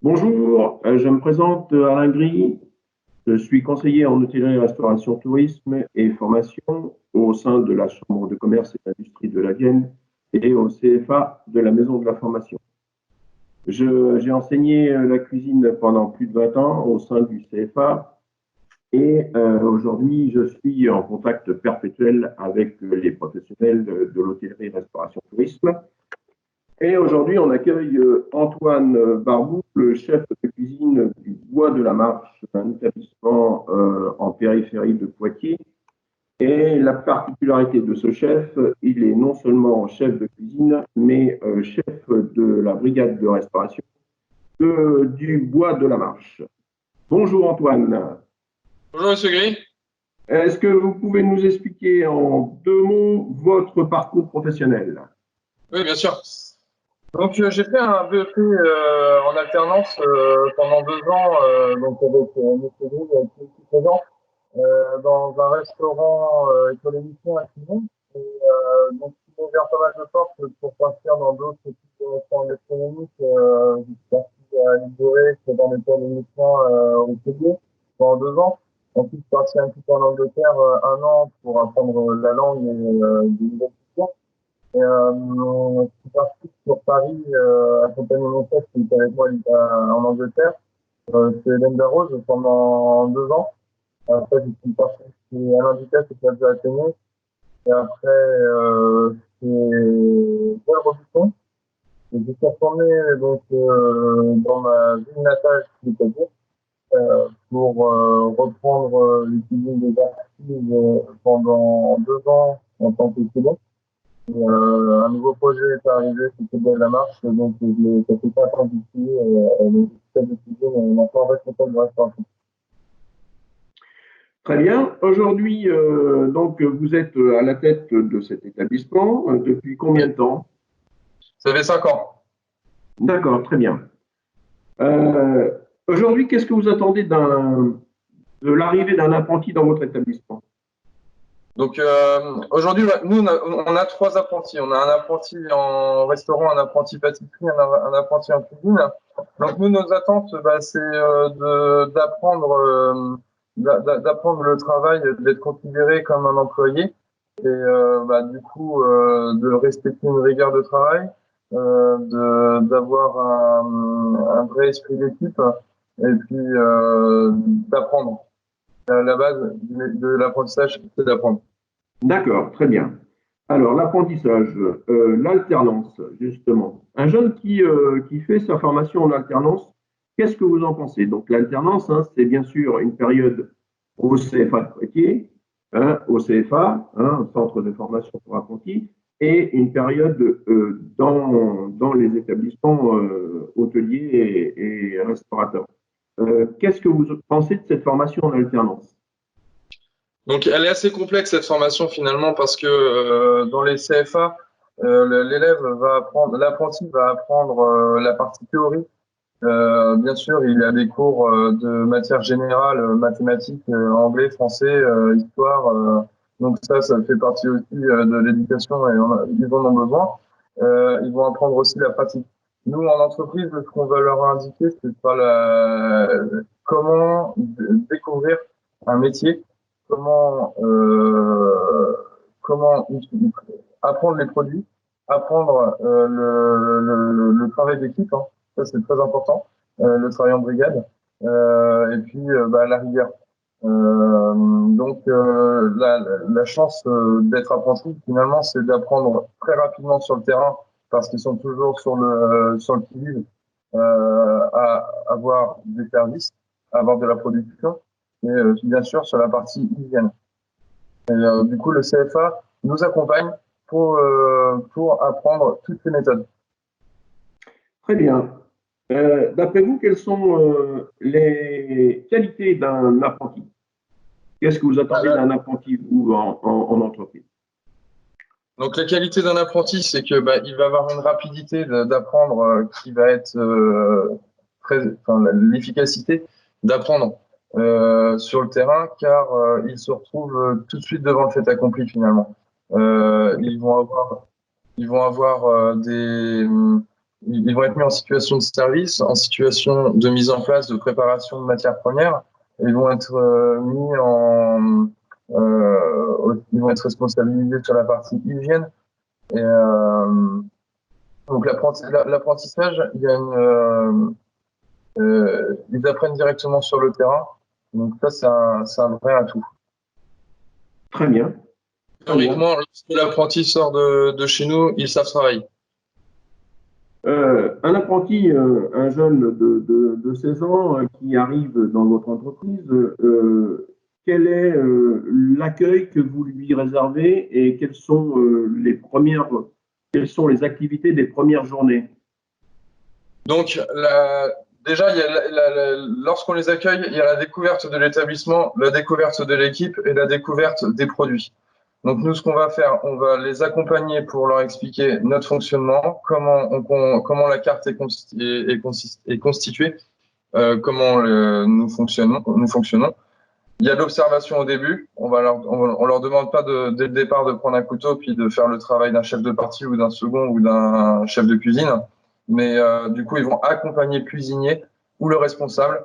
Bonjour, je me présente Alain Gris. Je suis conseiller en hôtellerie, restauration, tourisme et formation au sein de la Chambre de commerce et d'industrie de la Vienne et au CFA de la Maison de la Formation. J'ai enseigné la cuisine pendant plus de 20 ans au sein du CFA et aujourd'hui je suis en contact perpétuel avec les professionnels de l'hôtellerie, restauration, tourisme. Et aujourd'hui, on accueille Antoine Barbou, le chef de cuisine du Bois de la Marche, un établissement en périphérie de Poitiers. Et la particularité de ce chef, il est non seulement chef de cuisine, mais chef de la brigade de restauration du Bois de la Marche. Bonjour Antoine. Bonjour Monsieur Gris. Est-ce que vous pouvez nous expliquer en 2 mots votre parcours professionnel? Oui, bien sûr. Donc j'ai fait un BEP en alternance pendant 2 ans, donc avec Monsieur Gris qui est ici présent, dans un restaurant économicien à Chinon. Et donc il m'a ouvert pas mal de portes pour partir dans d'autres types de restaurants gastronomiques. Je suis parti à Ligoré, dans les économiciens au Québec pendant 2 ans. Ensuite, je suis parti un petit peu en Angleterre 1 an pour apprendre la langue et des nouvelles cultures. Et je suis parti sur Paris accompagner mon chef qui était avec moi en Angleterre. C'est Hélène Darroze pendant 2 ans. Après, je suis parti chez Alain Ducasse et Flavia Athénée. Et après, c'est Paul Robusson. Et je suis retourné donc, dans ma ville natale, c'est-à-dire, pour reprendre les cuisines des archives pendant 2 ans en tant que student. Un nouveau projet est arrivé, c'était de la marche, donc ça fait 5 ans d'ici, donc je suis chef de cuisine et maintenant responsable de restauration. Très bien. Aujourd'hui, donc, vous êtes à la tête de cet établissement depuis combien de temps? Ça fait 5 ans. D'accord, très bien. Euh, Aujourd'hui, qu'est-ce que vous attendez de l'arrivée d'un apprenti dans votre établissement? Donc aujourd'hui, nous, on a 3 apprentis. On a un apprenti en restaurant, un apprenti pâtisserie, un apprenti en cuisine. Donc nous, nos attentes, c'est d'apprendre le travail, d'être considéré comme un employé et du coup de respecter une rigueur de travail, d'avoir un vrai esprit d'équipe et puis d'apprendre. La base de l'apprentissage, c'est d'apprendre. D'accord, très bien. Alors, l'apprentissage, l'alternance, justement. Un jeune qui fait sa formation en alternance, qu'est-ce que vous en pensez? Donc, l'alternance, hein, c'est bien sûr une période au CFA de Poitiers, hein, au CFA, hein, Centre de formation pour apprentis, et une période dans les établissements hôteliers et restaurateurs. Qu'est-ce que vous pensez de cette formation en alternance? Donc, elle est assez complexe cette formation finalement parce que dans les CFA, l'apprenti va apprendre la partie théorique. Bien sûr, il y a des cours de matière générale, mathématiques, anglais, français, histoire. Donc ça fait partie aussi de l'éducation et ils en ont besoin. Ils vont apprendre aussi la pratique. Nous, en entreprise, ce qu'on va leur indiquer, c'est pas comment découvrir un métier, comment apprendre les produits, apprendre le travail d'équipe, hein. Ça, c'est très important, le travail en brigade, et puis la rigueur. Donc, la chance d'être apprenti, finalement, c'est d'apprendre très rapidement sur le terrain, parce qu'ils sont toujours sur le qui-vive, à avoir des services, à avoir de la production, et bien sûr sur la partie hygiène. Et du coup, le CFA nous accompagne pour apprendre toutes ces méthodes. Très bien. D'après vous, quelles sont les qualités d'un apprenti? Qu'est-ce que vous attendez d'un apprenti ou en entreprise? Donc la qualité d'un apprenti, c'est que il va avoir une rapidité d'apprendre qui va être l'efficacité d'apprendre sur le terrain, car il se retrouve tout de suite devant le fait accompli finalement. Ils vont avoir ils vont être mis en situation de service, en situation de mise en place, de préparation de matières premières. Et ils vont être ils vont être responsabilisés sur la partie hygiène. Et donc l'apprentissage, il y a ils apprennent directement sur le terrain. Donc ça, c'est un vrai atout. Très bien. Théoriquement, lorsque l'apprenti sort de chez nous, ils savent travailler. Un apprenti, un jeune de 16 ans qui arrive dans votre entreprise, quel est l'accueil que vous lui réservez et quelles sont quelles sont les activités des premières journées? Donc, déjà, lorsqu'on les accueille, il y a la découverte de l'établissement, la découverte de l'équipe et la découverte des produits. Donc, nous, ce qu'on va faire, on va les accompagner pour leur expliquer notre fonctionnement, comment la carte est constituée, comment nous fonctionnons. Il y a de l'observation au début. On leur demande pas dès le départ de prendre un couteau puis de faire le travail d'un chef de partie ou d'un second ou d'un chef de cuisine. Mais du coup, ils vont accompagner le cuisinier ou le responsable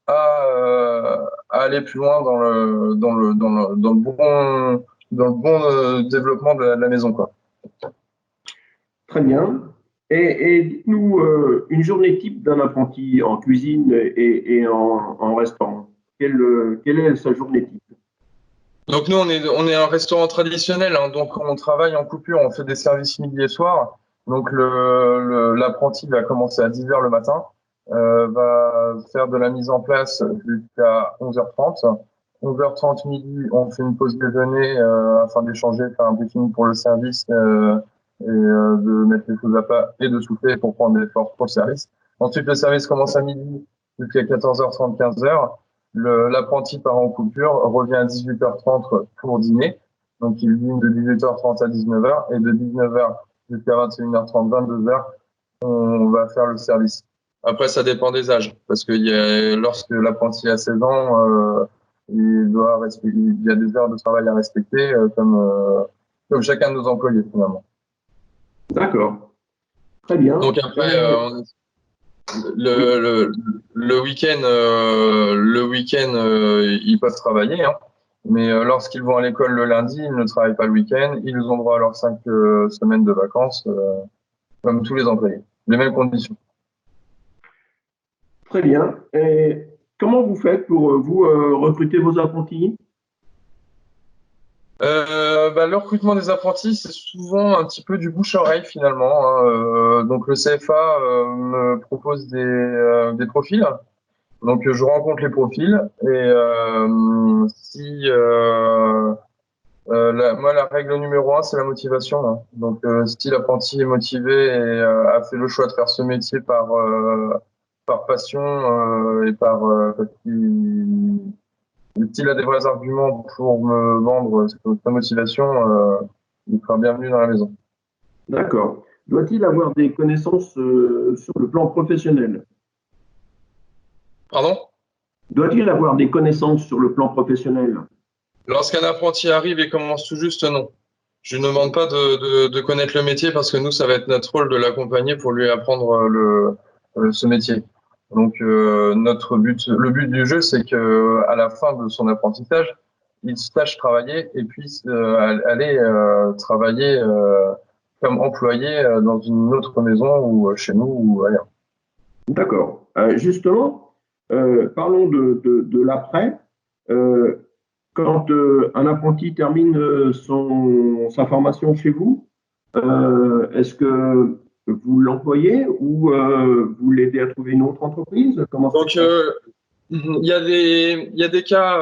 à aller plus loin dans le bon développement de la maison, quoi. Très bien. Et dites-nous une journée type d'un apprenti en cuisine et en restaurant. Quelle est sa journée type? Donc nous, on est un restaurant traditionnel, hein, donc on travaille en coupure, on fait des services midi et soir. Donc l'apprenti va commencer à 10h le matin, va faire de la mise en place jusqu'à 11h30. 11h30 midi, on fait une pause déjeuner afin d'échanger, faire un briefing pour le service de mettre les choses à plat et de souffler pour prendre des forces pour le service. Ensuite, le service commence à midi jusqu'à 14h30, 15h. L'apprenti part en coupure, revient à 18h30 pour dîner. Donc, il dîne de 18h30 à 19h et de 19h jusqu'à 21h30, 22h, on va faire le service. Après, ça dépend des âges parce que lorsque l'apprenti a 16 ans, il y a des heures de travail à respecter comme chacun de nos employés finalement. D'accord. Très bien. Donc après, le week-end, ils peuvent travailler, hein. Mais lorsqu'ils vont à l'école le lundi, ils ne travaillent pas le week-end. Ils ont droit à leurs 5 semaines de vacances, comme tous les employés. Les mêmes conditions. Très bien. Et comment vous faites pour vous recruter vos apprentis? Le recrutement des apprentis, c'est souvent un petit peu du bouche-oreille finalement, hein. Donc le CFA me propose des profils. Donc je rencontre les profils et si moi la règle numéro 1 c'est la motivation, hein. Donc si l'apprenti est motivé et a fait le choix de faire ce métier par passion et parce s'il a des vrais arguments pour me vendre sa motivation, il sera bienvenu dans la maison. D'accord. Doit-il avoir des connaissances sur le plan professionnel? Pardon? Doit-il avoir des connaissances sur le plan professionnel? Lorsqu'un apprenti arrive et commence tout juste, non. Je ne demande pas de connaître le métier parce que nous, ça va être notre rôle de l'accompagner pour lui apprendre ce métier. Donc, le but du jeu, c'est que à la fin de son apprentissage, il sache travailler et puisse aller travailler comme employé dans une autre maison ou chez nous ou ailleurs. D'accord. Justement, parlons de l'après. Quand un apprenti termine sa formation chez vous, est-ce que vous l'employez ou vous l'aidez à trouver une autre entreprise? Comment ça se passe? Il y a des cas,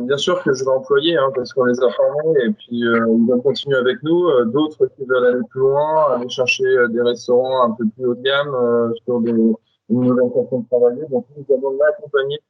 bien sûr, que je vais employer hein, parce qu'on les a formés et puis ils vont continuer avec nous. D'autres qui veulent aller plus loin, aller chercher des restaurants un peu plus haut de gamme sur une nouvelle façon de travailler. Donc nous allons l'accompagner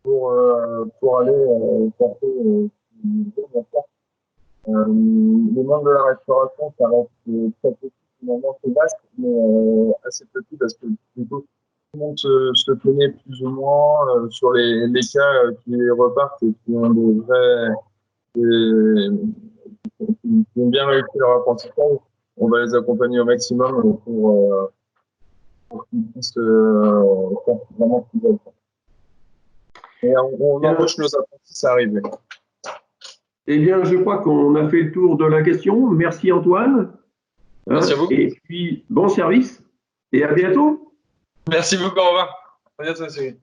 pour aller porter le monde de la restauration, ça reste très petit, finalement, c'est vaste, mais assez petit parce que plutôt tout le monde se connaît plus ou moins sur les cas qui repartent et qui ont qui ont bien réussi leur apprentissage. On va les accompagner au maximum pour qu'ils puissent faire vraiment ce qu'ils veulent. Et on embauche nos apprentis, ça arrive. Eh bien, je crois qu'on a fait le tour de la question. Merci Antoine. Merci à vous. Et puis, bon service et à bientôt. Merci beaucoup, au revoir. À bientôt, Cyril.